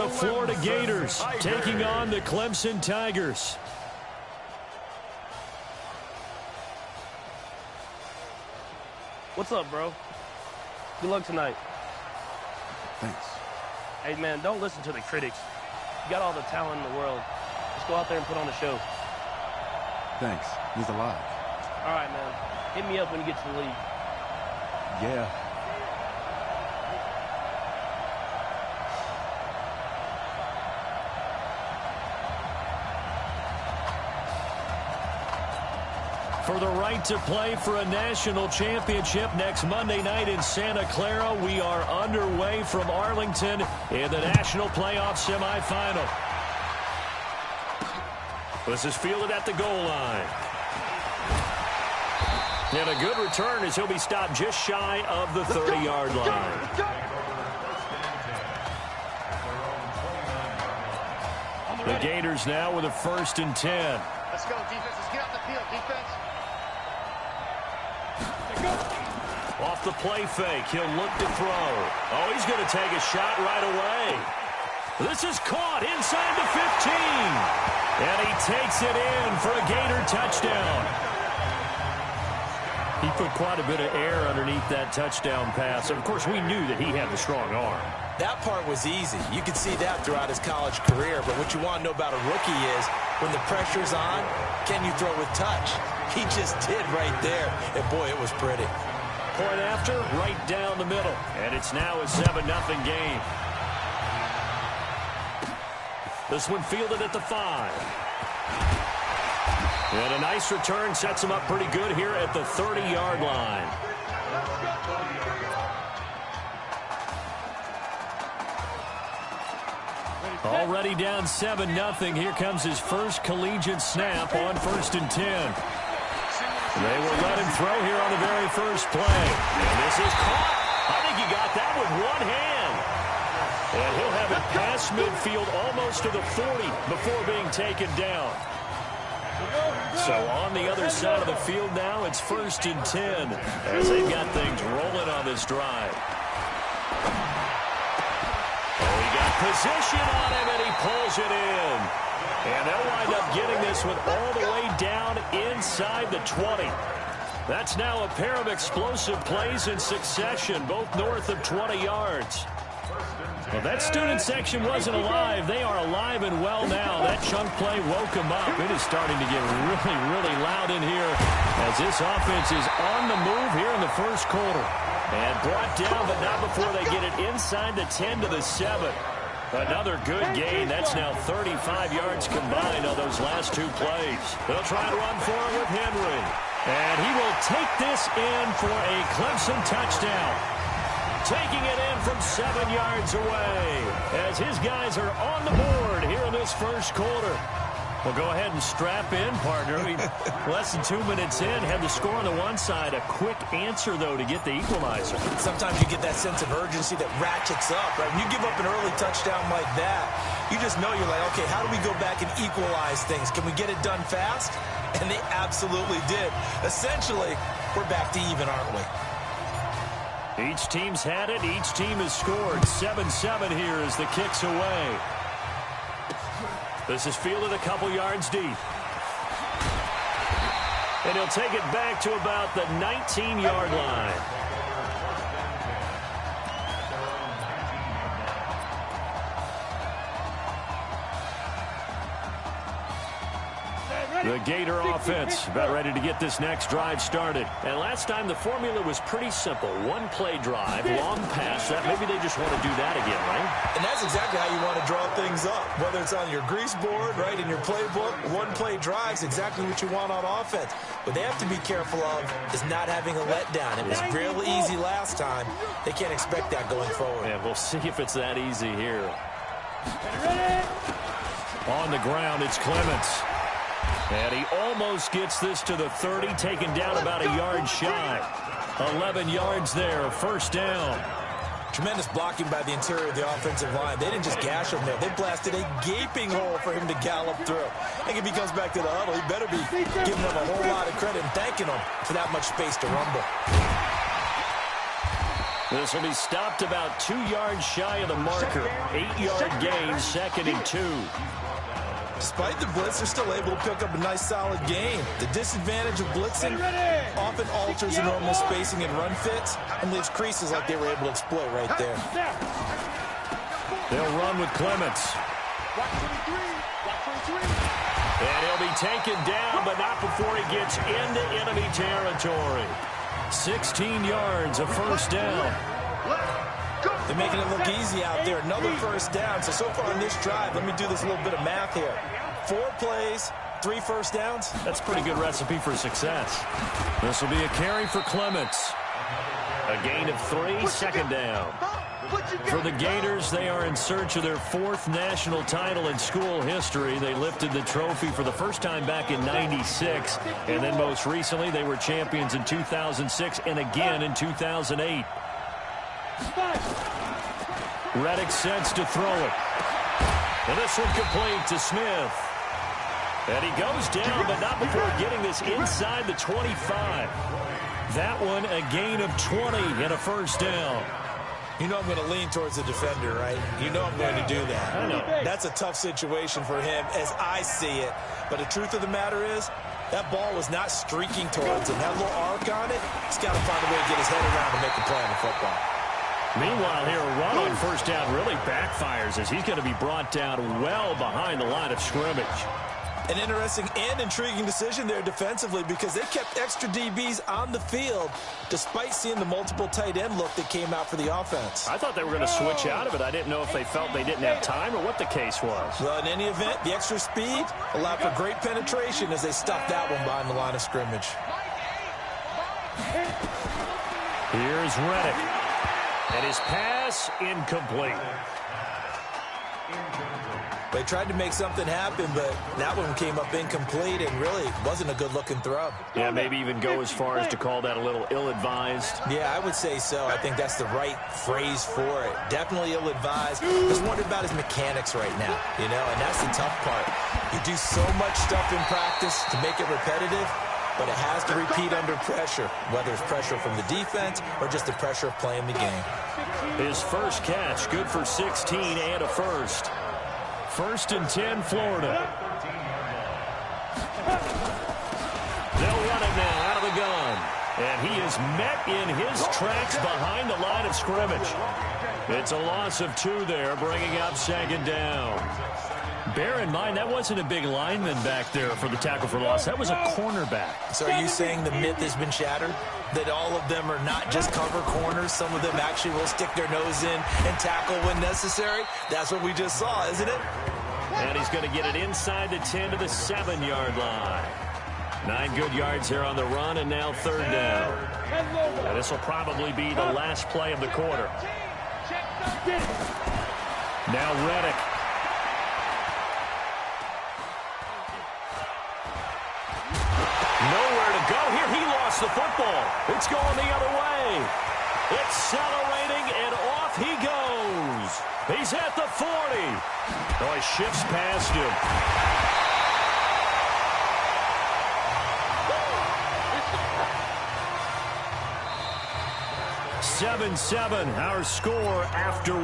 the Florida Gators taking on the Clemson Tigers. What's up, bro? Good luck tonight. Thanks. Hey, man, don't listen to the critics. You got all the talent in the world. Just go out there and put on a show. Thanks. Means a lot. All right, man. Hit me up when you get to the league. Yeah. For the right to play for a national championship next Monday night in Santa Clara, we are underway from Arlington in the national playoff semifinal. This is fielded at the goal line. And a good return as he'll be stopped just shy of the 30-yard line. The Gators now with a 1st and 10. Let's go, defense. Let's get off the field, defense. Off the play fake, he'll look to throw. Oh, he's going to take a shot right away. This is caught inside the 15. And he takes it in for a Gator touchdown. He put quite a bit of air underneath that touchdown pass. Of course, we knew that he had the strong arm. That part was easy. You could see that throughout his college career. But what you want to know about a rookie is when the pressure's on, can you throw with touch? He just did right there. And, boy, it was pretty. Point after, right down the middle. And it's now a 7-0 game. This one fielded at the 5. And a nice return sets him up pretty good here at the 30-yard line. Already down 7-0. Here comes his first collegiate snap on 1st and 10. They will let him throw here on the very first play. And this is caught. I think he got that with one hand. And he'll have it past midfield almost to the 40 before being taken down. So on the other side of the field now, it's 1st and 10 as they've got things rolling on this drive. Oh, he got position on him, and he pulls it in. And they'll wind up getting this one all the way down inside the 20. That's now a pair of explosive plays in succession, both north of 20 yards. Well, that student section wasn't alive. They are alive and well now. That chunk play woke them up. It is starting to get really, really loud in here as this offense is on the move here in the first quarter. And brought down, but not before they get it inside the 10 to the 7. Another good gain. That's now 35 yards combined on those last 2 plays. They'll try to run for it with Henry. And he will take this in for a Clemson touchdown. Taking it in from 7 yards away as his guys are on the board here in this first quarter. Well, go ahead and strap in, partner. Less than 2 minutes in, had the score on the one side. A quick answer, though, to get the equalizer. Sometimes you get that sense of urgency that ratchets up, right? When you give up an early touchdown like that, you just know you're like, okay, how do we go back and equalize things? Can we get it done fast? And they absolutely did. Essentially, we're back to even, aren't we? Each team's had it. Each team has scored. 7-7 here as the kick's away. This is fielded a couple yards deep. And he'll take it back to about the 19-yard line. The Gator offense about ready to get this next drive started. And last time the formula was pretty simple. One play drive, long pass. That maybe they just want to do that again, right? And that's exactly how you want to draw things up. Whether it's on your grease board, right, in your playbook, one play drive's exactly what you want on offense. What they have to be careful of is not having a letdown. It was real easy last time. They can't expect that going forward. And we'll see if it's that easy here. On the ground, it's Clements. And he almost gets this to the 30, taken down about a yard shy. 11 yards there, first down. Tremendous blocking by the interior of the offensive line. They didn't just gash him there. They blasted a gaping hole for him to gallop through. I think if he comes back to the huddle, he better be giving them a whole lot of credit and thanking them for that much space to rumble. This will be stopped about 2 yards shy of the marker. 8-yard gain, 2nd and 2. Despite the blitz, they're still able to pick up a nice, solid gain. The disadvantage of blitzing often alters the normal spacing and run fits and leaves creases like they were able to exploit right there. They'll run with Clements. And he'll be taken down, but not before he gets into enemy territory. 16 yards, a first down. They're making it look easy out there. Another first down. So far on this drive, let me do this little bit of math here. 4 plays, 3 first downs. That's a pretty good recipe for success. This will be a carry for Clements. A gain of 3, 2nd down. For the Gators, they are in search of their 4th national title in school history. They lifted the trophy for the first time back in '96, and then most recently they were champions in 2006 and again in 2008. Reddick sets to throw it. And this one complete to Smith. And he goes down, but not before getting this inside the 25. That one a gain of 20 and a first down. You know I'm going to lean towards the defender, right? You know I'm going to do that. I know. That's a tough situation for him as I see it. But the truth of the matter is, that ball was not streaking towards him. That little arc on it, he's got to find a way to get his head around and make a play on the football. Meanwhile, here, a run on first down really backfires as he's going to be brought down well behind the line of scrimmage. An interesting and intriguing decision there defensively because they kept extra DBs on the field despite seeing the multiple tight end look that came out for the offense. I thought they were going to switch out of it. I didn't know if they felt they didn't have time or what the case was. Well, in any event, the extra speed allowed for great penetration as they stuffed that one behind the line of scrimmage. Here's Reddick. And his pass incomplete. They tried to make something happen, but that one came up incomplete and really wasn't a good-looking throw. Yeah, maybe even go as far as to call that a little ill-advised. Yeah, I would say so. I think that's the right phrase for it. Definitely ill-advised. Just wondering about his mechanics right now, you know, and that's the tough part. You do so much stuff in practice to make it repetitive, but it has to repeat under pressure, whether it's pressure from the defense or just the pressure of playing the game. His first catch, good for 16 and a first. 1st and 10, Florida. They'll run it now out of the gun. And he is met in his tracks behind the line of scrimmage. It's a loss of 2 there, bringing up 2nd down. Bear in mind, that wasn't a big lineman back there for the tackle for loss. That was a cornerback. So are you saying the myth has been shattered? That all of them are not just cover corners? Some of them actually will stick their nose in and tackle when necessary? That's what we just saw, isn't it? And he's going to get it inside the 10 to the 7-yard line. 9 good yards here on the run, and now 3rd down. And this will probably be the last play of the quarter. Now Reddick. Nowhere to go. Here he lost the football. It's going the other way. Accelerating, and off he goes. He's at the 40. Oh, he shifts past him. 7-7, our score after 1.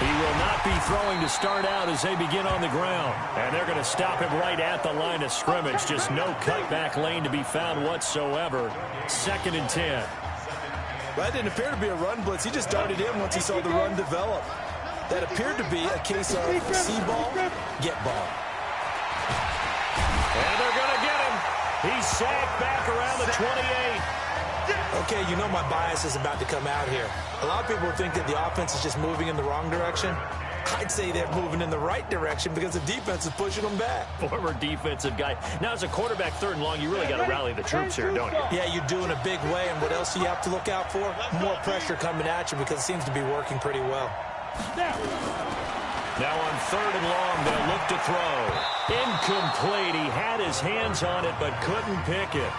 He will not be throwing to start out as they begin on the ground. And they're going to stop him right at the line of scrimmage. Just no cutback lane to be found whatsoever. 2nd and 10. That didn't appear to be a run blitz. He just darted in once he saw the run develop. That appeared to be a case of see ball, get ball. And they're going to get him. He's sacked back around the 28. Okay, you know my bias is about to come out here. A lot of people think that the offense is just moving in the wrong direction. I'd say they're moving in the right direction because the defense is pushing them back. Former defensive guy. Now, as a quarterback, 3rd and long, you really got to rally the troops here, don't you? Yeah, you're doing a big way, and what else do you have to look out for? More pressure coming at you because it seems to be working pretty well. Now on 3rd and long, they'll look to throw. Incomplete. He had his hands on it but couldn't pick it.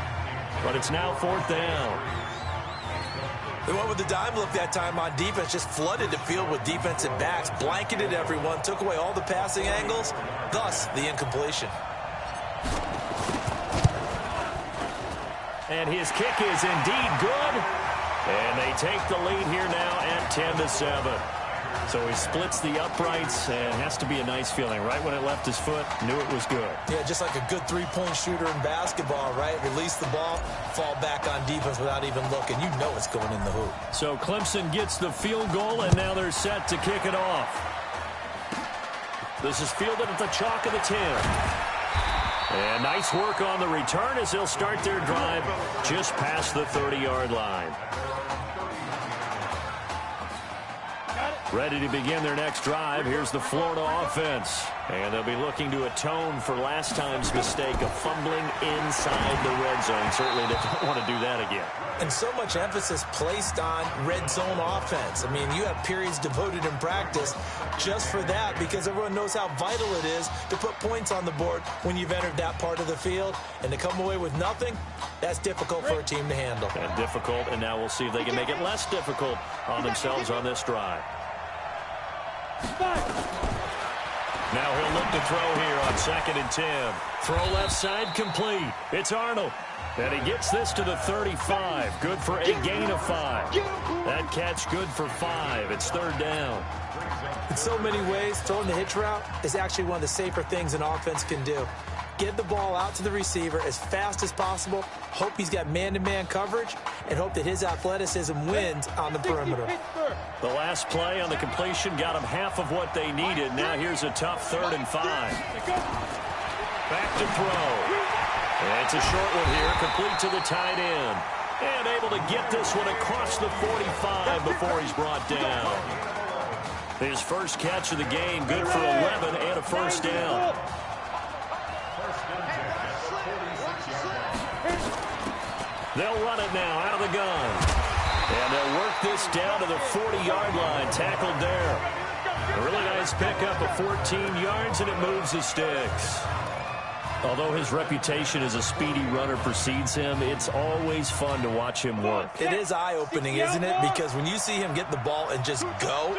But it's now 4th down. They went with the dime look that time on defense, just flooded the field with defensive backs, blanketed everyone, took away all the passing angles, thus the incompletion. And his kick is indeed good. And they take the lead here now at 10-7. So he splits the uprights, and has to be a nice feeling. Right when it left his foot, knew it was good. Yeah, just like a good three-point shooter in basketball, right? Release the ball, fall back on defense without even looking. You know it's going in the hoop. So Clemson gets the field goal, and now they're set to kick it off. This is fielded at the chalk of the 10. And nice work on the return as they'll start their drive just past the 30-yard line. Ready to begin their next drive. Here's the Florida offense. And they'll be looking to atone for last time's mistake of fumbling inside the red zone. Certainly they don't want to do that again. And so much emphasis placed on red zone offense. I mean, you have periods devoted in practice just for that because everyone knows how vital it is to put points on the board when you've entered that part of the field. And to come away with nothing, that's difficult for a team to handle. And difficult, and now we'll see if they can make it less difficult on themselves on this drive. Now he'll look to throw here on 2nd and 10. Throw left side complete. It's Arnold. And he gets this to the 35. Good for a gain of 5. That catch good for 5. It's 3rd down. In so many ways, throwing the hitch route is actually one of the safer things an offense can do. Get the ball out to the receiver as fast as possible, hope he's got man-to-man coverage, and hope that his athleticism wins on the perimeter. The last play on the completion got them half of what they needed. Now here's a tough 3rd and 5. Back to throw. And it's a short one here, complete to the tight end. And able to get this one across the 45 before he's brought down. His first catch of the game, good for 11 and a 1st down. They'll run it now out of the gun. And they'll work this down to the 40-yard line. Tackled there. A really nice pickup of 14 yards, and it moves the sticks. Although his reputation as a speedy runner precedes him, it's always fun to watch him work. It is eye-opening, isn't it? Because when you see him get the ball and just go,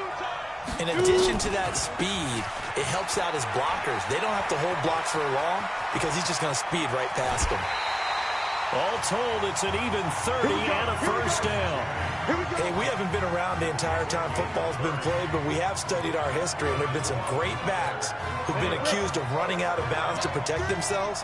in addition to that speed, it helps out his blockers. They don't have to hold blocks for long because he's just going to speed right past them. All told, it's an even 30 and a 1st down. Hey, we haven't been around the entire time football's been played, but we have studied our history, and there have been some great backs who've been accused of running out of bounds to protect themselves.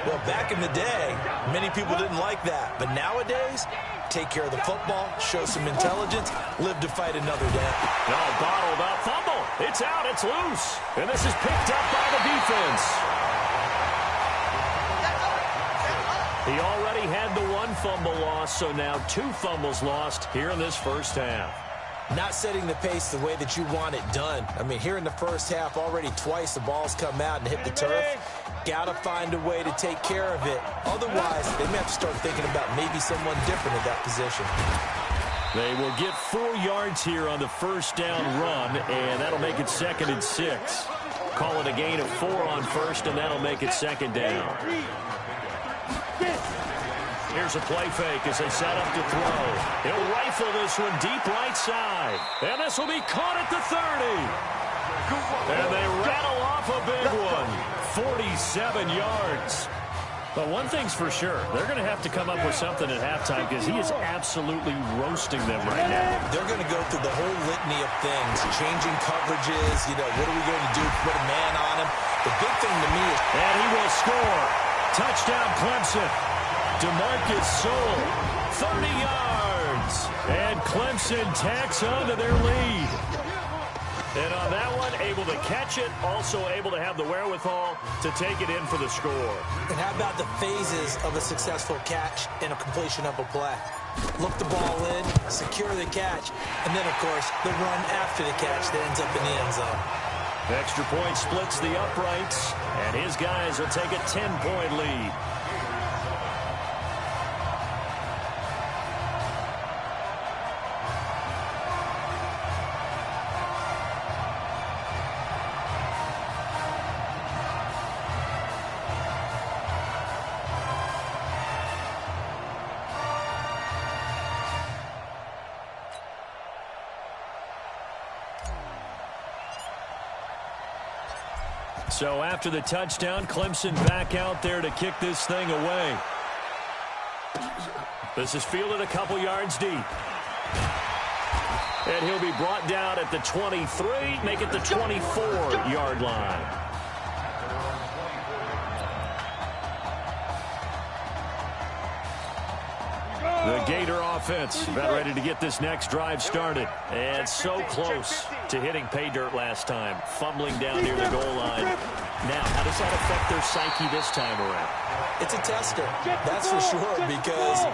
Well, back in the day, many people didn't like that. But nowadays, take care of the football, show some intelligence, live to fight another day. No, bottled up, fumble. It's out, it's loose. And this is picked up by the defense. He already had the 1 fumble loss, so now 2 fumbles lost here in this first half. Not setting the pace the way that you want it done. I mean, here in the first half, already twice the ball's come out and hit the turf. Got to find a way to take care of it. Otherwise, they may have to start thinking about maybe someone different at that position. They will get 4 yards here on the 1st down run, and that'll make it 2nd and 6. Call it a gain of 4 on 1st, and that'll make it 2nd down. Here's a play fake as they set up to throw. He'll rifle this one deep right side. And this will be caught at the 30. And they rattle off a big one. 47 yards. But one thing's for sure, they're going to have to come up with something at halftime because he is absolutely roasting them right now. They're going to go through the whole litany of things, changing coverages, what are we going to do, put a man on him. The big thing to me is... And he will score. Touchdown Clemson. DeMarcus Soule, 30 yards. And Clemson tacks on to their lead. And on that one, able to catch it, also able to have the wherewithal to take it in for the score. And how about the phases of a successful catch and a completion of a play? Look the ball in, secure the catch, and then, of course, the run after the catch that ends up in the end zone. Extra point splits the uprights, and his guys will take a 10-point lead. So after the touchdown, Clemson back out there to kick this thing away. This is fielded a couple yards deep. And he'll be brought down at the 23, make it the 24-yard line. The Gator offense about ready to get this next drive started. And so close to hitting pay dirt last time, fumbling down near the goal line. Now, how does that affect their psyche this time around? It's a tester, that's for sure, because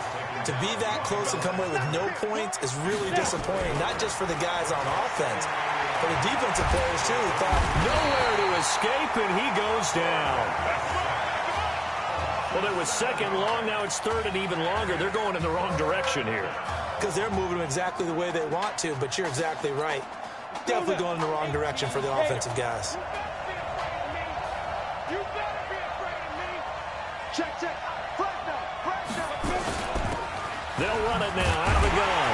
to be that close and come away with no points is really disappointing, not just for the guys on offense, but the defensive players, too, who thought nowhere to escape, and he goes down. Well, it was second long, now it's third and even longer. They're going in the wrong direction here. Because they're moving them exactly the way they want to, but you're exactly right. Definitely going in the wrong direction for the offensive guys. They'll run it now out of the gun.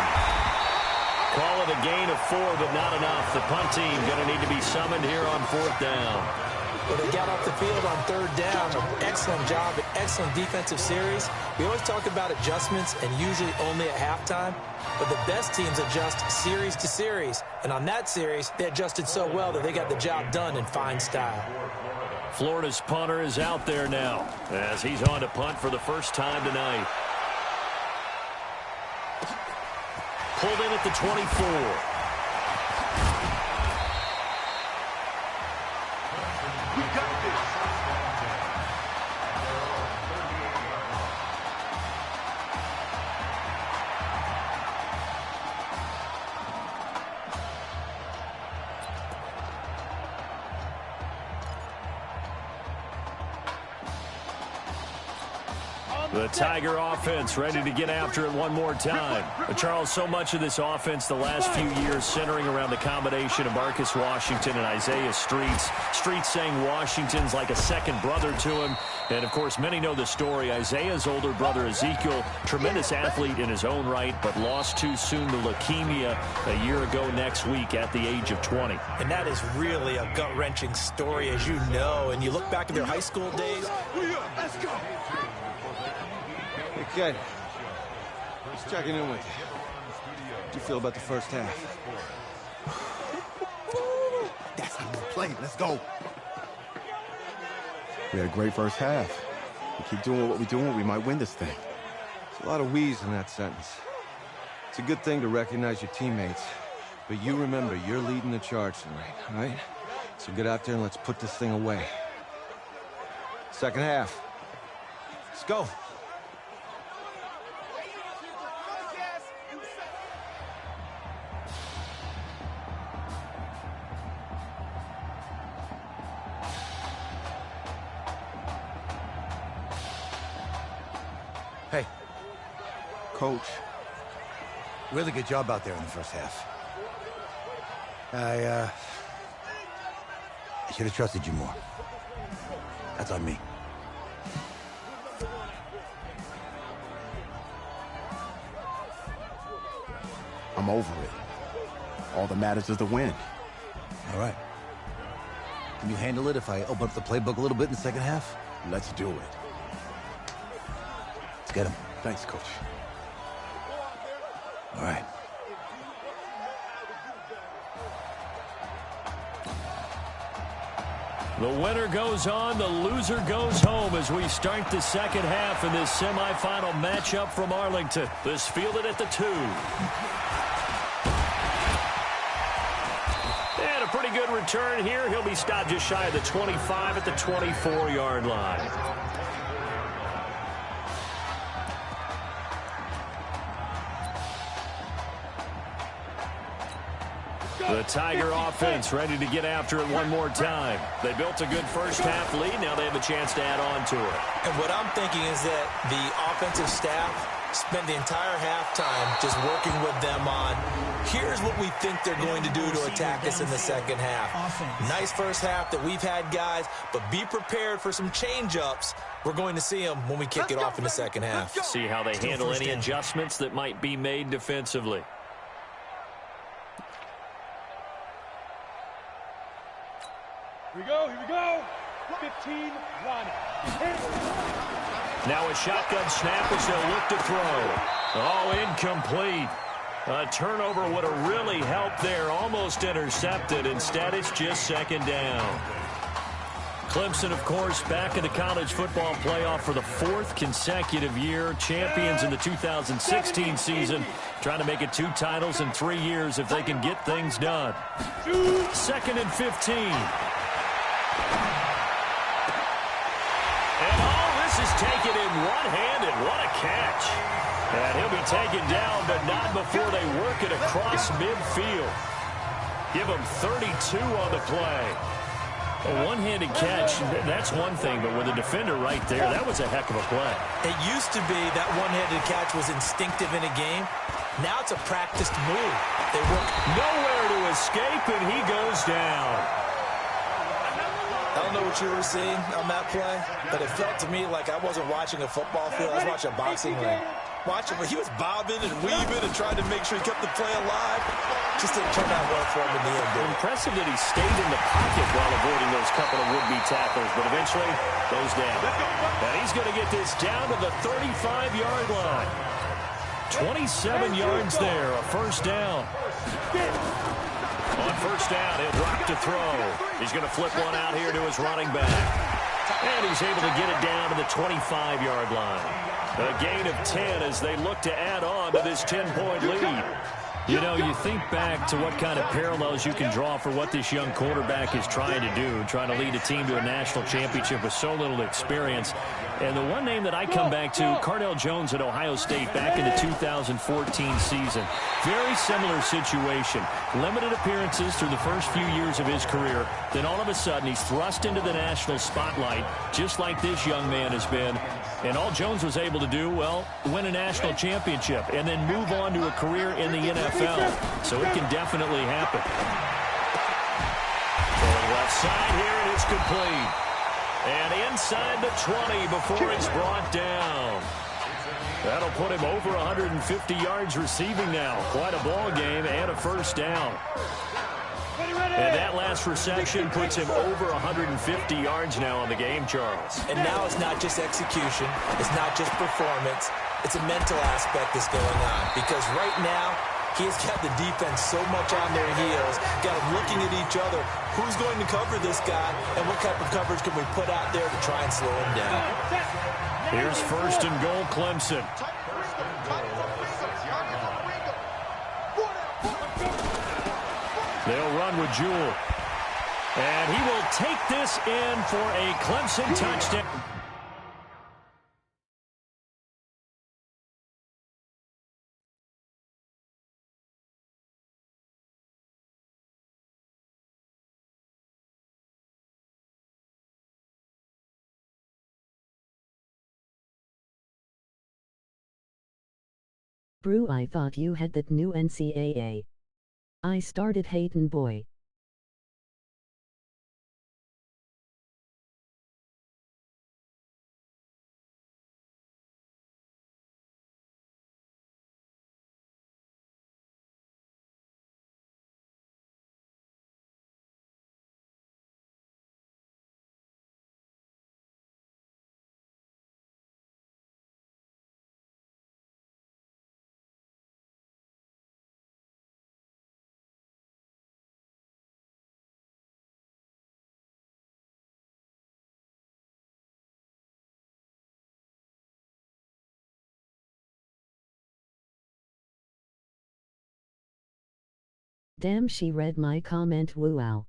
Call it a gain of 4, but not enough. The punt team going to need to be summoned here on 4th down. Well, they got off the field on 3rd down. An excellent job, an excellent defensive series. We always talk about adjustments and usually only at halftime, but the best teams adjust series to series. And on that series, they adjusted so well that they got the job done in fine style. Florida's punter is out there now as he's on to punt for the first time tonight. Pulled in at the 24. The Tiger offense ready to get after it one more time. But Charles, so much of this offense the last few years centering around the combination of Marcus Washington and Isaiah Streets. Streets saying Washington's like a second brother to him. And, of course, many know the story. Isaiah's older brother, Ezekiel, tremendous athlete in his own right, but lost too soon to leukemia a year ago next week at the age of 20. And that is really a gut-wrenching story, as you know. And you look back at their high school days. Let's go. Hey, kid. Just checking in with you. How do you feel about the first half? That's how we play. Let's go. We had a great first half. We keep doing what we're doing, we might win this thing. There's a lot of we's in that sentence. It's a good thing to recognize your teammates. But you remember, you're leading the charge tonight, all right? So get out there and let's put this thing away. Second half. Let's go. Hey. Coach. Really good job out there in the first half. I should have trusted you more. That's on me. I'm over it. All that matters is the win. All right. Can you handle it if I open up the playbook a little bit in the second half? Let's do it. Let's get him. Thanks, Coach. All right. The winner goes on, the loser goes home as we start the second half in this semifinal matchup from Arlington. This fielded at the 2. And a pretty good return here. He'll be stopped just shy of the 25 at the 24-yard line. The Tiger offense ready to get after it one more time. They built a good first half lead. Now they have a chance to add on to it. And what I'm thinking is that the offensive staff spent the entire halftime just working with them on, here's what we think they're going to do to attack us in the second half. Nice first half that we've had, guys, but be prepared for some change-ups. We're going to see them when we kick it off in the second half. See how they handle any adjustments that might be made defensively. Here we go, here we go. 15, run. Now a shotgun snap as they'll look to throw. Oh, incomplete. A turnover would have really helped there. Almost intercepted. Instead, it's just second down. Clemson, of course, back in the college football playoff for the fourth consecutive year. Champions in the 2016 season. Trying to make it 2 titles in 3 years if they can get things done. 2nd and 15. And all this is taken in one-handed. What a catch. And he'll be taken down, but not before they work it across midfield. Give him 32 on the play. A one-handed catch, that's one thing, but with a defender right there, that was a heck of a play. It used to be that one-handed catch was instinctive in a game. Now it's a practiced move. They work nowhere to escape, and he goes down. I don't know what you were seeing on that play, but it felt to me like I wasn't watching a football field. I was watching a boxing ring. He was bobbing and weaving and trying to make sure he kept the play alive. Just didn't turn out well for him in the end, did it? Impressive that he stayed in the pocket while avoiding those couple of would-be tackles, but eventually goes down. And he's going to get this down to the 35-yard line. 27 yards there, a first down. On first down, he'll drop to throw. He's going to flip one out here to his running back. And he's able to get it down to the 25-yard line. A gain of 10 as they look to add on to this 10-point lead. You know, you think back to what kind of parallels you can draw for what this young quarterback is trying to do, trying to lead a team to a national championship with so little experience. And the one name that I come back to, Cardell Jones at Ohio State back in the 2014 season. Very similar situation. Limited appearances through the first few years of his career. Then all of a sudden he's thrust into the national spotlight, just like this young man has been. And all Jones was able to do, well, win a national championship and then move on to a career in the NFL. So it can definitely happen. Going left side here, and it's complete. And inside the 20 before he's brought down. That'll put him over 150 yards receiving now. Quite a ball game and a first down. And that last reception puts him over 150 yards now on the game, Charles. And now it's not just execution. It's not just performance. It's a mental aspect that's going on. Because right now, he has got the defense so much on their heels, got them looking at each other. Who's going to cover this guy, and what type of coverage can we put out there to try and slow him down? Here's first and goal, Clemson. They'll run with Jewell. And he will take this in for a Clemson touchdown. Brew, I thought you had that new NCAA. I started hatin' boy. Damn, she read my comment, wow.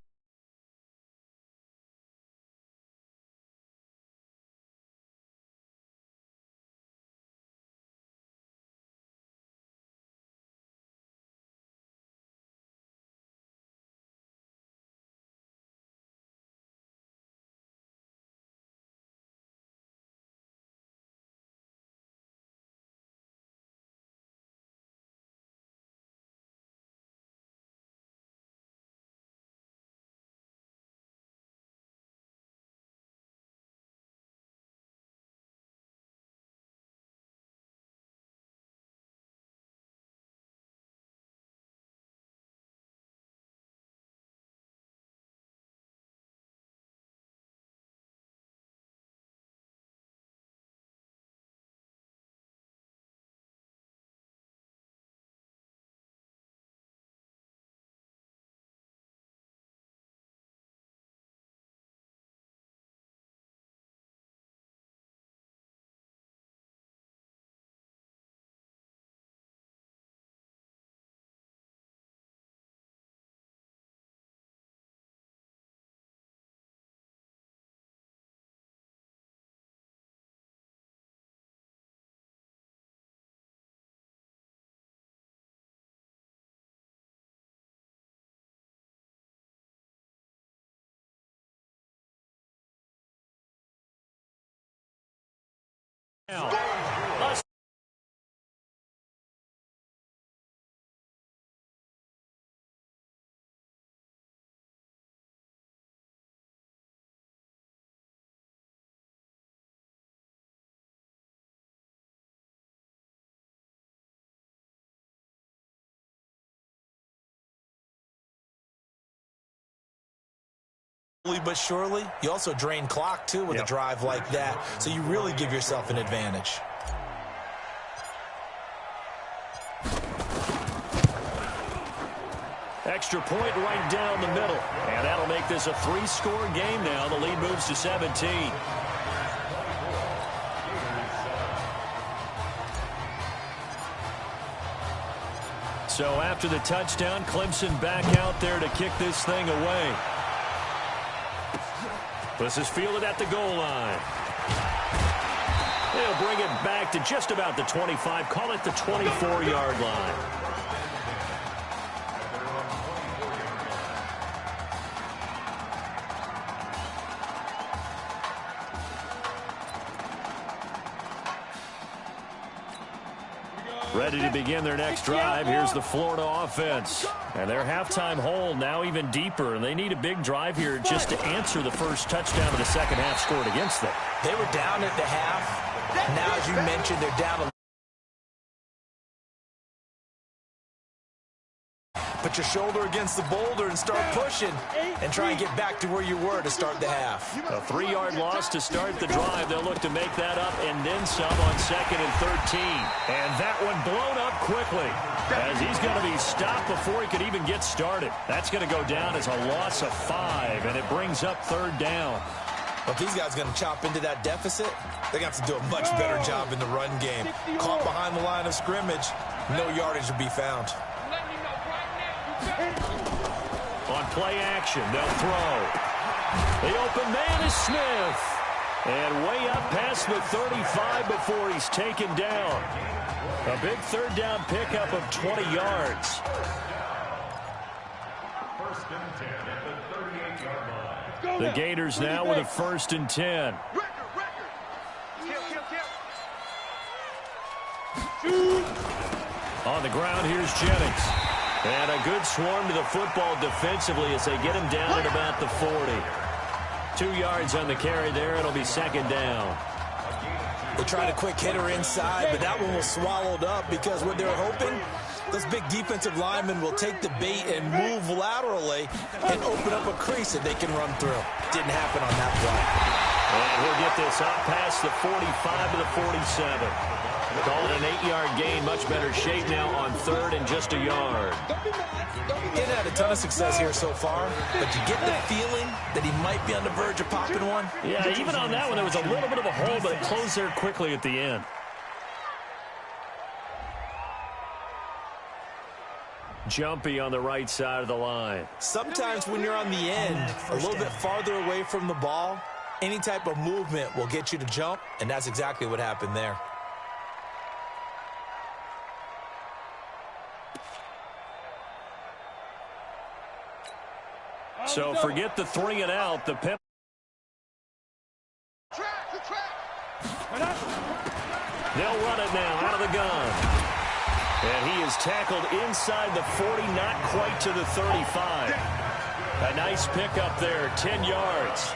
Slowly but surely, you also drain clock, too, with a drive like that. So you really give yourself an advantage. Extra point right down the middle. And that'll make this a 3-score game now. The lead moves to 17. So after the touchdown, Clemson back out there to kick this thing away. This is fielded at the goal line. They'll bring it back to just about the 25. Call it the 24-yard line. Ready to begin their next drive. Here's the Florida offense. And their halftime hole now even deeper. And they need a big drive here just to answer the first touchdown of the second half scored against them. They were down at the half. Now, as you mentioned, they're down a put your shoulder against the boulder and start pushing and try and get back to where you were to start the half. A 3-yard loss to start the drive. They'll look to make that up and then some on 2nd and 13. And that one blown up quickly as he's going to be stopped before he could even get started. That's going to go down as a loss of 5, and it brings up 3rd down. But these guys are going to chop into that deficit. They're going to have to do a much better job in the run game. Caught behind the line of scrimmage, no yardage to be found. On play action, they'll throw. The open man is Smith. And way up past the 35 before he's taken down. A big 3rd down pickup of 20 yards. The Gators now with a 1st and 10. On the ground, here's Jennings. And a good swarm to the football defensively as they get him down at about the 40. 2 yards on the carry there. It'll be 2nd down. They tried a quick hitter inside, but that one was swallowed up because what they're hoping, those big defensive linemen will take the bait and move laterally and open up a crease that they can run through. Didn't happen on that play. And we'll get this up past the 45 to the 47. Call it an 8-yard gain. Much better shape now on 3rd and just a yard. He hasn't had a ton of success here so far, but you get the feeling that he might be on the verge of popping one. Yeah, even on that one, there was a little bit of a hole, but it closed there quickly at the end. Jumpy on the right side of the line. Sometimes when you're on the end, a little bit farther away from the ball, any type of movement will get you to jump, and that's exactly what happened there. So forget the 3 and out. The pep. They'll run it now out of the gun. And he is tackled inside the 40, not quite to the 35. A nice pickup there, 10 yards.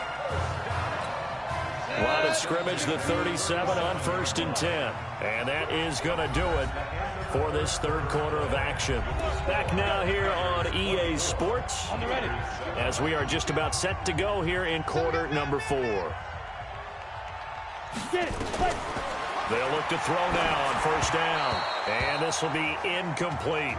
Line of scrimmage, the 37 on 1st and 10. And that is going to do it for this 3rd quarter of action. Back now here on EA Sports as we are just about set to go here in quarter number 4. They'll look to throw now on 1st down. And this will be incomplete.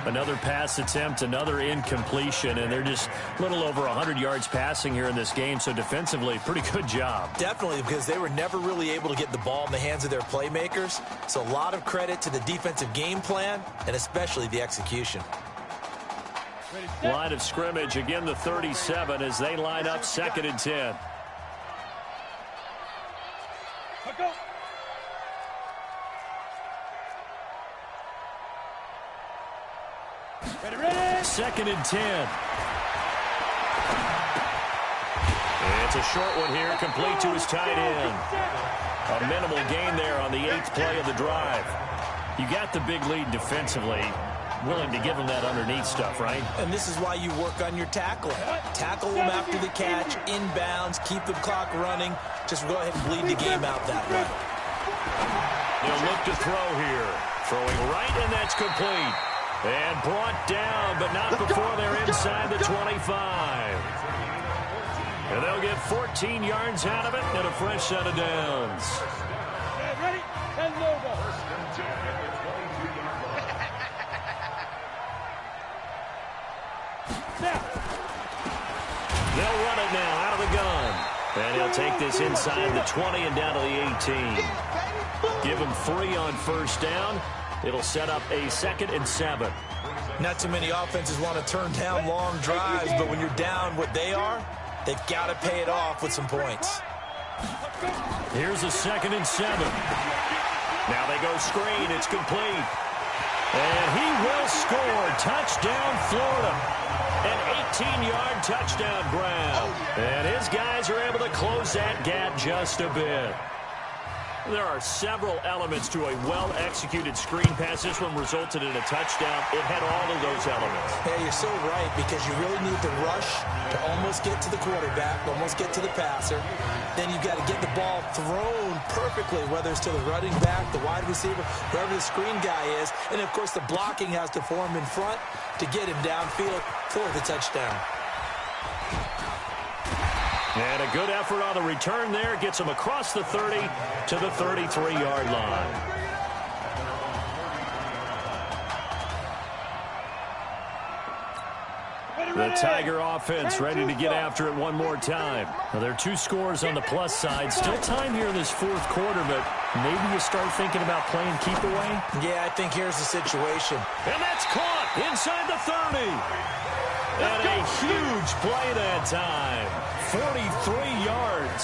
Another pass attempt, another incompletion, and they're just a little over 100 yards passing here in this game, so defensively, pretty good job. Definitely, because they were never really able to get the ball in the hands of their playmakers, so a lot of credit to the defensive game plan, and especially the execution. Line of scrimmage, again the 37 as they line up 2nd and 10. Ready. 2nd and 10. It's a short one here, complete to his tight end. A minimal gain there on the 8th play of the drive. You got the big lead defensively. Willing to give him that underneath stuff, right? And this is why you work on your tackling. Tackle them after the catch, inbounds, keep the clock running. Just go ahead and bleed the game out that way. They'll look to throw here. Throwing right, and that's complete. And brought down, but not before they're inside the 25. And they'll get 14 yards out of it and a fresh set of downs. Ready? And over. They'll run it now out of the gun. And he'll take this inside the 20 and down to the 18. Give him 3 on first down. It'll set up a 2nd and 7. Not too many offenses want to turn down long drives, but when you're down what they are, they've got to pay it off with some points. Here's a 2nd and 7. Now they go screen. It's complete. And he will score. Touchdown, Florida. An 18-yard touchdown grab. And his guys are able to close that gap just a bit. There are several elements to a well-executed screen pass. This one resulted in a touchdown. It had all of those elements. Yeah, you're so right, because you really need the rush to almost get to the quarterback, almost get to the passer. Then you've got to get the ball thrown perfectly, whether it's to the running back, the wide receiver, whoever the screen guy is. And, of course, the blocking has to form in front to get him downfield for the touchdown. And a good effort on the return there. Gets him across the 30 to the 33-yard line. The Tiger offense ready to get after it one more time. Well, there are 2 scores on the plus side. Still time here in this 4th quarter, but maybe you start thinking about playing keep away? Yeah, I think here's the situation. And that's caught inside the 30. And a huge play that time. 43 yards.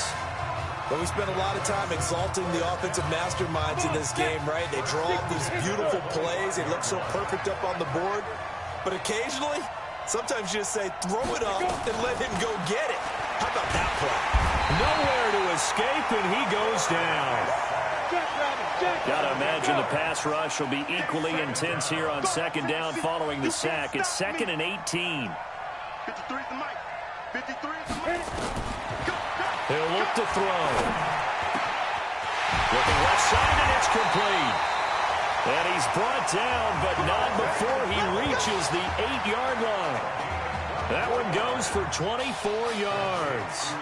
But we spent a lot of time exalting the offensive masterminds in this game, right? They draw up these beautiful plays. They look so perfect up on the board. But occasionally, sometimes you just say, throw it up and let him go get it. How about that play? Nowhere to escape, and he goes down. Got to imagine the pass rush will be equally intense here on 2nd down following the sack. It's 2nd and 18. 53 is the mic. 53 is the mic. He'll look to throw. Looking left side, and it's complete. And he's brought down, but not before he reaches the 8-yard line. That one goes for 24 yards.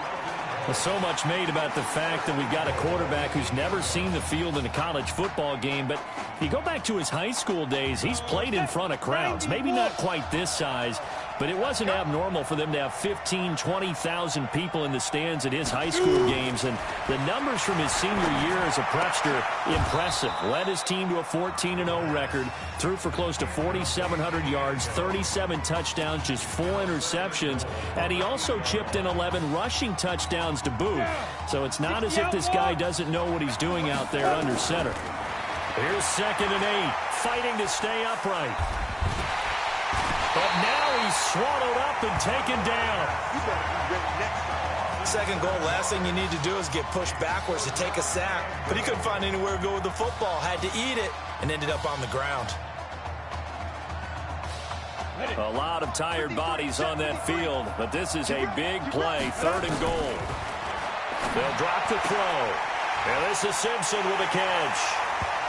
Well, so much made about the fact that we've got a quarterback who's never seen the field in a college football game. But if you go back to his high school days, he's played in front of crowds. Maybe not quite this size, but it wasn't abnormal for them to have 15,000, 20,000 people in the stands at his high school games. And the numbers from his senior year as a prepster, impressive. Led his team to a 14-0 record, threw for close to 4,700 yards, 37 touchdowns, just 4 interceptions. And he also chipped in 11 rushing touchdowns to boot. So it's not as if this guy doesn't know what he's doing out there under center. Here's 2nd and 8, fighting to stay upright. But now he's swallowed up and taken down. Second goal, last thing you need to do is get pushed backwards to take a sack. But he couldn't find anywhere to go with the football, had to eat it, and ended up on the ground. A lot of tired bodies on that field, but this is a big play, 3rd and goal. They'll drop the throw. And this is Simpson with a catch.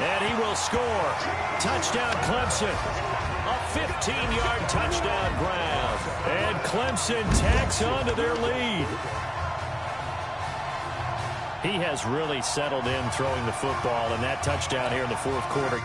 And he will score. Touchdown, Clemson. A 15-yard touchdown grab. And Clemson tacks on to their lead. He has really settled in throwing the football, and that touchdown here in the 4th quarter.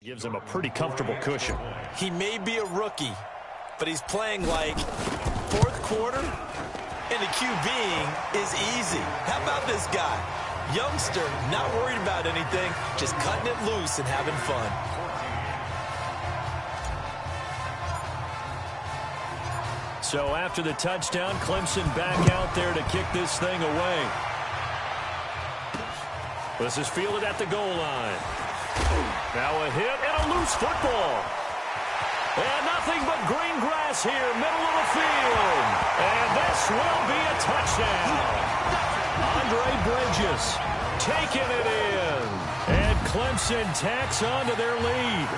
Gives him a pretty comfortable cushion. He may be a rookie, but he's playing like fourth quarter, and the QBing is easy. How about this guy? Youngster, not worried about anything, just cutting it loose and having fun. So after the touchdown, Clemson back out there to kick this thing away. This is fielded at the goal line. Now a hit and a loose football. And nothing but green grass here, middle of the field. And this will be a touchdown. Andre Bridges taking it in. And Clemson tacks on to their lead.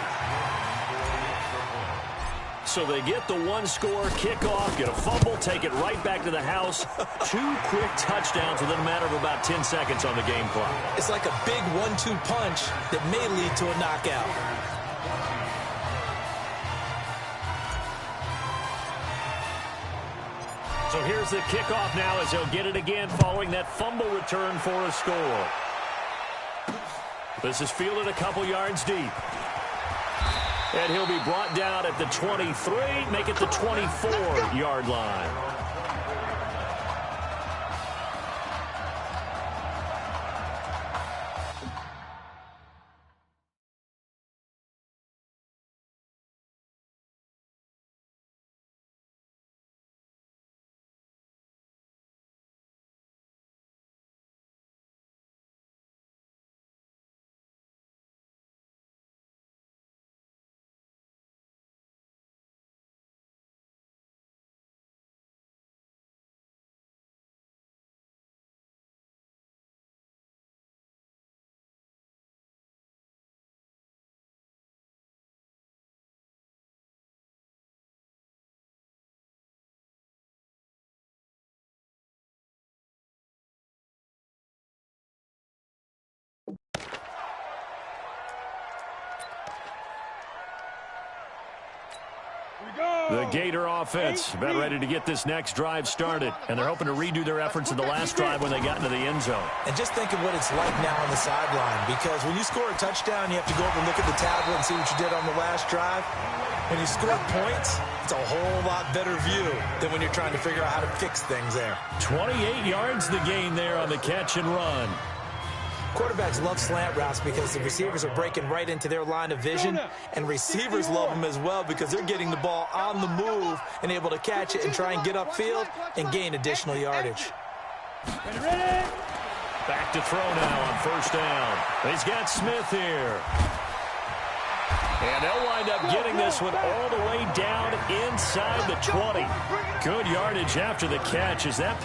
So they get the one-score kickoff, get a fumble, take it right back to the house. 2 quick touchdowns within a matter of about 10 seconds on the game clock. It's like a big 1-2 punch that may lead to a knockout. So here's the kickoff now as he'll get it again following that fumble return for a score. This is fielded a couple yards deep. And he'll be brought down at the 23, make it the 24-yard line. The Gator offense about ready to get this next drive started. And they're hoping to redo their efforts in the last drive when they got into the end zone. And just think of what it's like now on the sideline. Because when you score a touchdown, you have to go over and look at the tablet and see what you did on the last drive. When you score points, it's a whole lot better view than when you're trying to figure out how to fix things there. 28 yards the gain there on the catch and run. Quarterbacks love slant routes because the receivers are breaking right into their line of vision, and receivers love them as well because they're getting the ball on the move and able to catch it and try and get upfield and gain additional yardage. Back to throw now on first down. He's got Smith here. And they'll wind up getting this one all the way down inside the 20. Good yardage after the catch. Is that...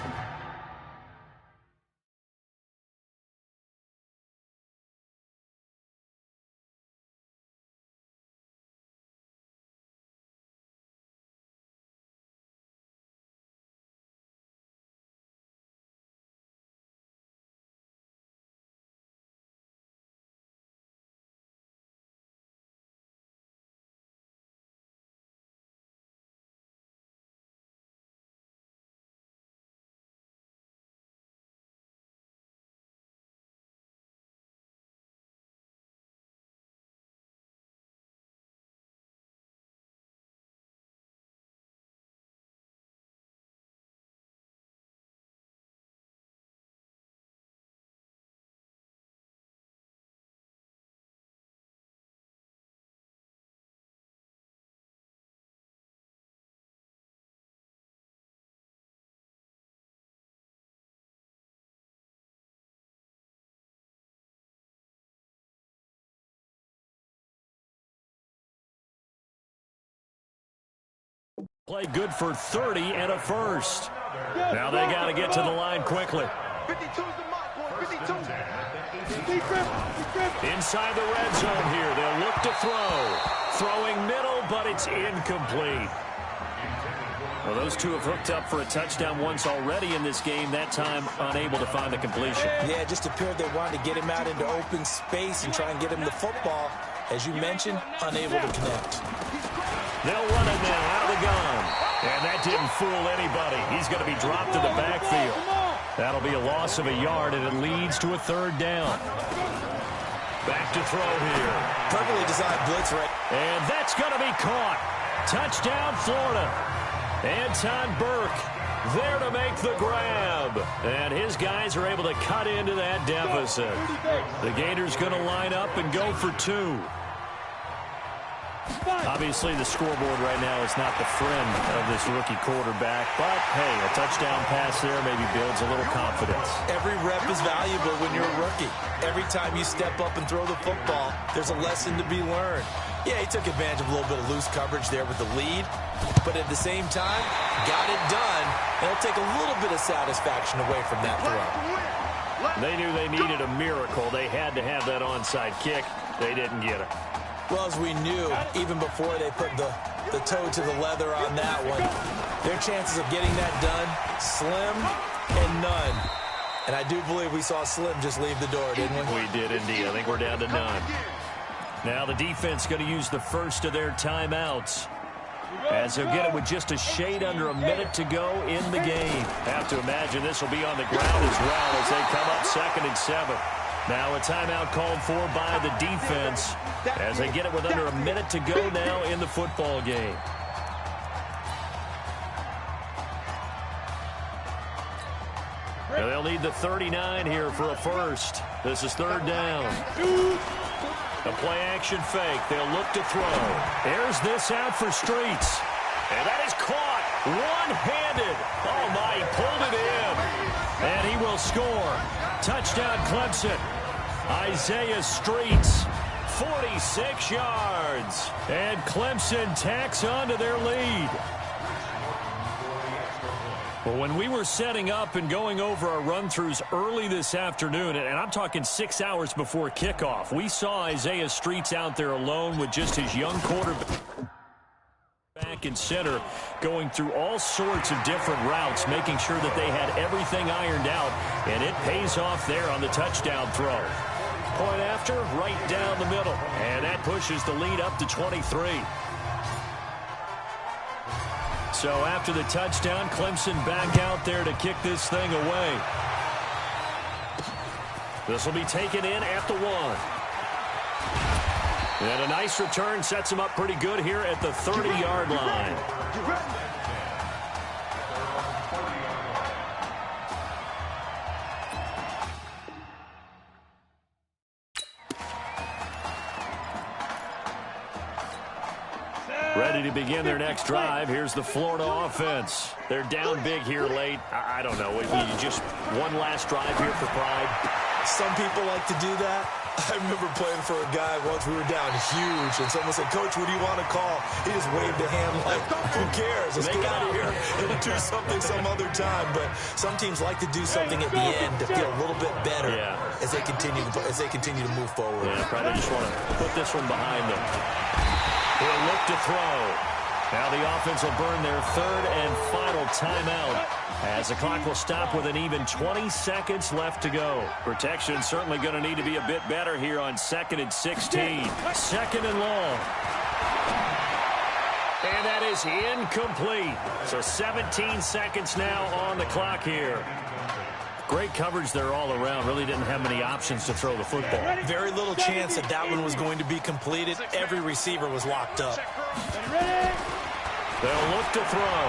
Play good for 30 and a first. Now they got to get to the line quickly. 52's the mark, boy. 52. Inside the red zone here. They'll look to throw. Throwing middle, but it's incomplete. Well, those two have hooked up for a touchdown once already in this game, that time unable to find the completion. Yeah, it just appeared they wanted to get him out into open space and try and get him the football. As you mentioned, unable to connect. They'll run it now out of the gun. And that didn't fool anybody. He's going to be dropped to the backfield. That'll be a loss of a yard, and it leads to a third down. Back to throw here. Perfectly designed blitz right. And that's going to be caught. Touchdown, Florida. Anton Burke there to make the grab. And his guys are able to cut into that deficit. The Gators going to line up and go for 2. Obviously, the scoreboard right now is not the friend of this rookie quarterback. But, hey, a touchdown pass there maybe builds a little confidence. Every rep is valuable when you're a rookie. Every time you step up and throw the football, there's a lesson to be learned. Yeah, he took advantage of a little bit of loose coverage there with the lead. But at the same time, got it done. And it'll take a little bit of satisfaction away from that throw. They knew they needed a miracle. They had to have that onside kick. They didn't get it. Well, as we knew, even before they put the toe to the leather on that one, their chances of getting that done, slim and none. And I do believe we saw Slim just leave the door, didn't we? We did indeed. I think we're down to none. Now the defense going to use the first of their timeouts, as they'll get it with just a shade under a minute to go in the game. Have to imagine this will be on the ground as well as they come up 2nd and 7. Now a timeout called for by the defense as they get it with under a minute to go now in the football game. Now they'll need the 39 here for a first. This is 3rd down. A play-action fake. They'll look to throw. There's this out for Streets. And that is caught one-handed. Oh, my, he pulled it in. And he will score. Touchdown, Clemson. Isaiah Streets, 46 yards. And Clemson tacks on to their lead. Well, when we were setting up and going over our run-throughs early this afternoon, and I'm talking 6 hours before kickoff, we saw Isaiah Streets out there alone with just his young quarterback and center going through all sorts of different routes, making sure that they had everything ironed out, and it pays off there on the touchdown throw. Point after, right down the middle, and that pushes the lead up to 23. So after the touchdown, Clemson back out there to kick this thing away. This will be taken in at the 1. And a nice return sets him up pretty good here at the 30-yard line. Ready to begin their next drive. Here's the Florida offense. They're down big here late. I don't know. You just one last drive here for pride. Some people like to do that. I remember playing for a guy once. We were down huge, and someone said, "Coach, what do you want to call?" He just waved a hand like, "Who cares? Let's get out of here and do something some other time." But some teams like to do something at the end to feel a little bit better as they continue to move forward. Yeah, probably just want to put this one behind them. He'll look to throw. Now the offense will burn their 3rd and final timeout as the clock will stop with an even 20 seconds left to go. Protection certainly going to need to be a bit better here on 2nd and 16. 2nd and long. And that is incomplete. So 17 seconds now on the clock here. Great coverage there all around. Really didn't have many options to throw the football. Very little chance that that one was going to be completed. Every receiver was locked up. They'll look to throw.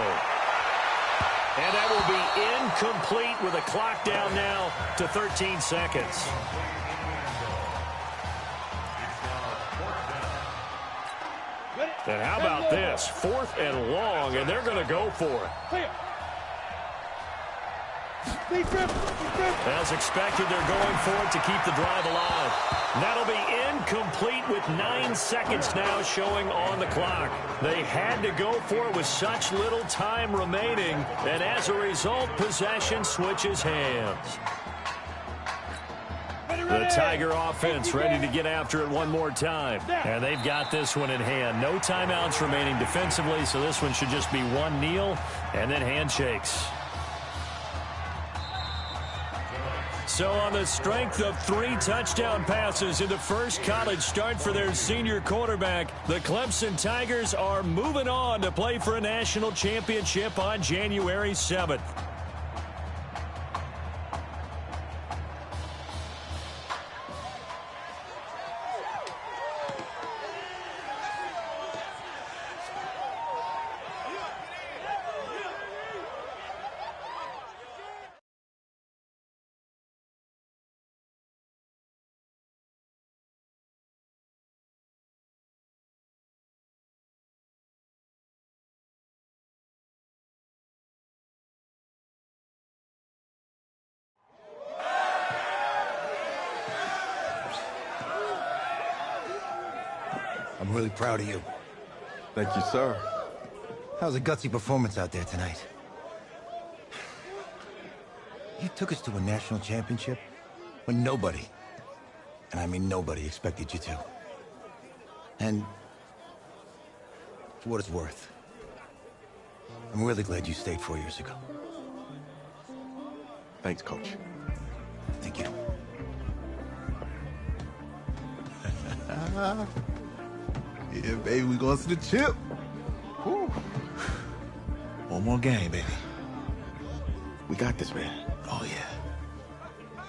And that will be incomplete with a clock down now to 13 seconds. And how about this? 4th and long, and they're going to go for it. As expected, they're going for it to keep the drive alive. That'll be incomplete with 9 seconds now showing on the clock. They had to go for it with such little time remaining, and as a result, possession switches hands. The Tiger offense ready to get after it one more time. And they've got this one in hand. No timeouts remaining defensively, so this one should just be one kneel and then handshakes. So on the strength of 3 touchdown passes in the first college start for their senior quarterback, the Clemson Tigers are moving on to play for a national championship on January 7th. I'm really proud of you. Thank you, sir. How's a gutsy performance out there tonight? You took us to a national championship when nobody, and I mean nobody, expected you to. And for what it's worth, I'm really glad you stayed 4 years ago. Thanks, Coach. Thank you. Yeah, baby, we going to the chip. Whew. One more game, baby. We got this, man. Oh, yeah.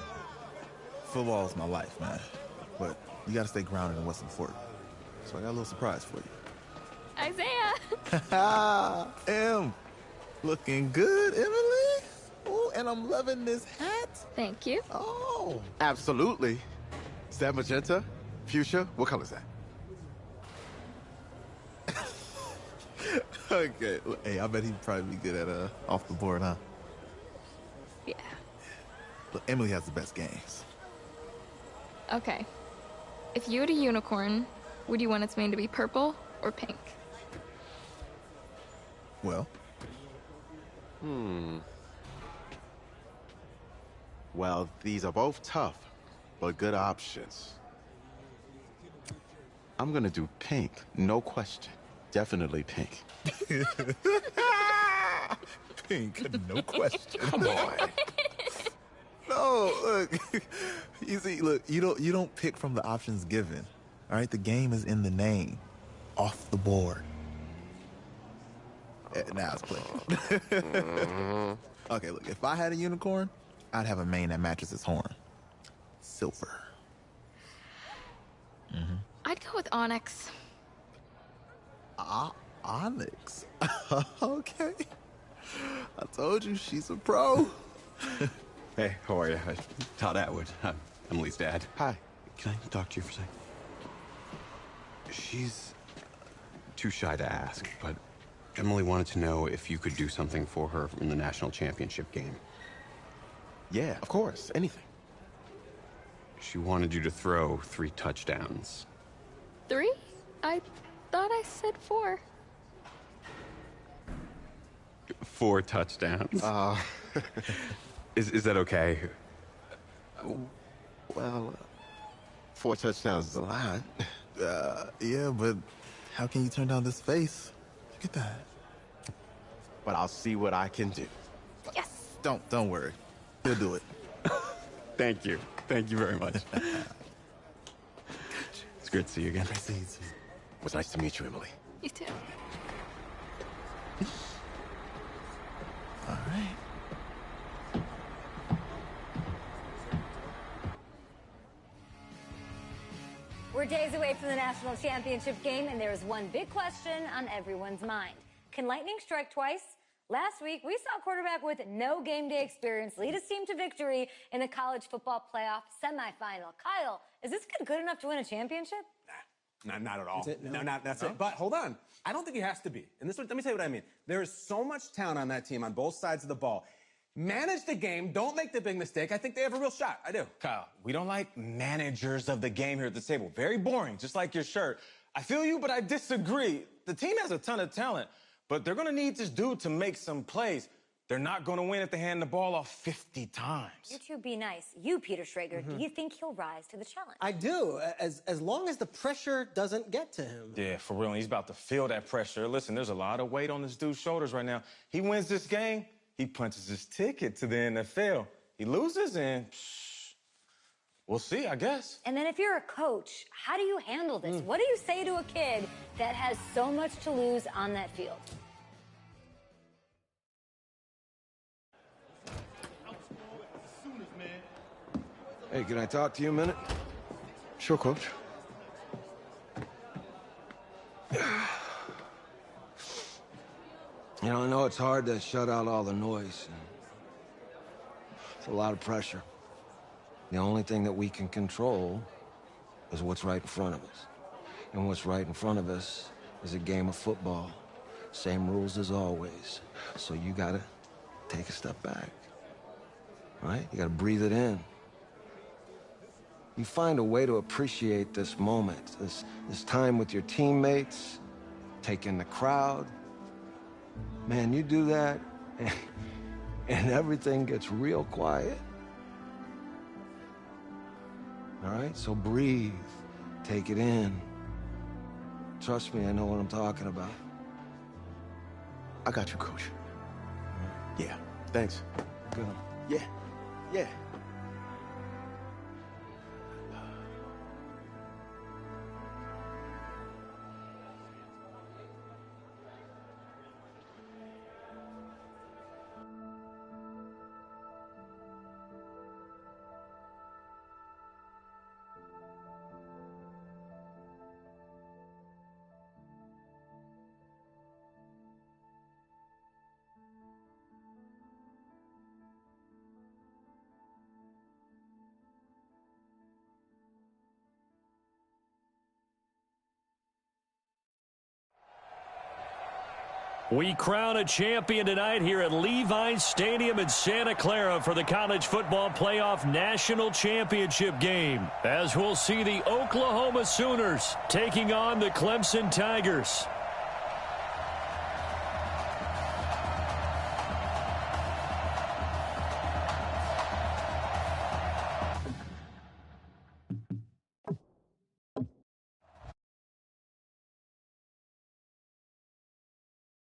Football is my life, man. But you got to stay grounded in what's important. So I got a little surprise for you. Isaiah! Em, looking good, Emily. Oh, and I'm loving this hat. Thank you. Oh. Absolutely. Is that magenta? Fuchsia? What color is that? Okay. Look, hey, I bet he'd probably be good at off the board, huh? Yeah. Look, Emily has the best games. Okay. If you had a unicorn, would you want its mane to be purple or pink? Well. Well, these are both tough, but good options. I'm gonna do pink, no question. Definitely pink. Pink, no question. Come on. No, look. You see, look, you don't pick from the options given. All right, the game is in the name. Off the board. Now it's playing. Okay, look, if I had a unicorn, I'd have a mane that matches its horn. Silver. I'd go with onyx. Onyx. Okay. I told you she's a pro. Hey, how are you? Todd Atwood. I'm Emily's dad. Hi. Can I talk to you for a second? She's too shy to ask, but Emily wanted to know if you could do something for her in the national championship game. Yeah, of course. Anything. She wanted you to throw 3 touchdowns. 3? I thought I said 4. 4 touchdowns. Is that okay? Well, 4 touchdowns is a lot. Yeah, but how can you turn down this face? Look at that. But I'll see what I can do. Yes. Don't worry. He'll do it. Thank you. Thank you very much. It's great to see you again. It was nice to meet you, Emily. You too. All right. We're days away from the national championship game, and there is one big question on everyone's mind. Can lightning strike twice? Last week, we saw a quarterback with no game day experience lead his team to victory in the college football playoff semifinal. Kyle, is this kid good enough to win a championship? Not at all. That's it. But hold on. I don't think he has to be. And let me tell you what I mean. There is so much talent on that team on both sides of the ball. Manage the game. Don't make the big mistake. I think they have a real shot. I do. Kyle, we don't like managers of the game here at the table. Very boring, just like your shirt. I feel you, but I disagree. The team has a ton of talent, but they're going to need this dude to make some plays. They're not going to win if they hand the ball off 50 times. You two be nice. You, Peter Schrager, do you think he'll rise to the challenge? I do, as long as the pressure doesn't get to him. Yeah, for real. He's about to feel that pressure. Listen, there's a lot of weight on this dude's shoulders right now. He wins this game, he punches his ticket to the NFL. He loses, and we'll see, I guess. And then if you're a coach, how do you handle this? What do you say to a kid that has so much to lose on that field? Hey, can I talk to you a minute? Sure, Coach. You know, I know it's hard to shut out all the noise. It's a lot of pressure. The only thing that we can control is what's right in front of us. And what's right in front of us is a game of football. Same rules as always. So you gotta take a step back. Right? You gotta breathe it in. You find a way to appreciate this moment, this time with your teammates, take in the crowd. Man, you do that, and everything gets real quiet. All right, so breathe, take it in. Trust me, I know what I'm talking about. I got you, Coach. Yeah, thanks. Good. Yeah, yeah. We crown a champion tonight here at Levi's Stadium in Santa Clara for the College Football Playoff National Championship game, as we'll see the Oklahoma Sooners taking on the Clemson Tigers.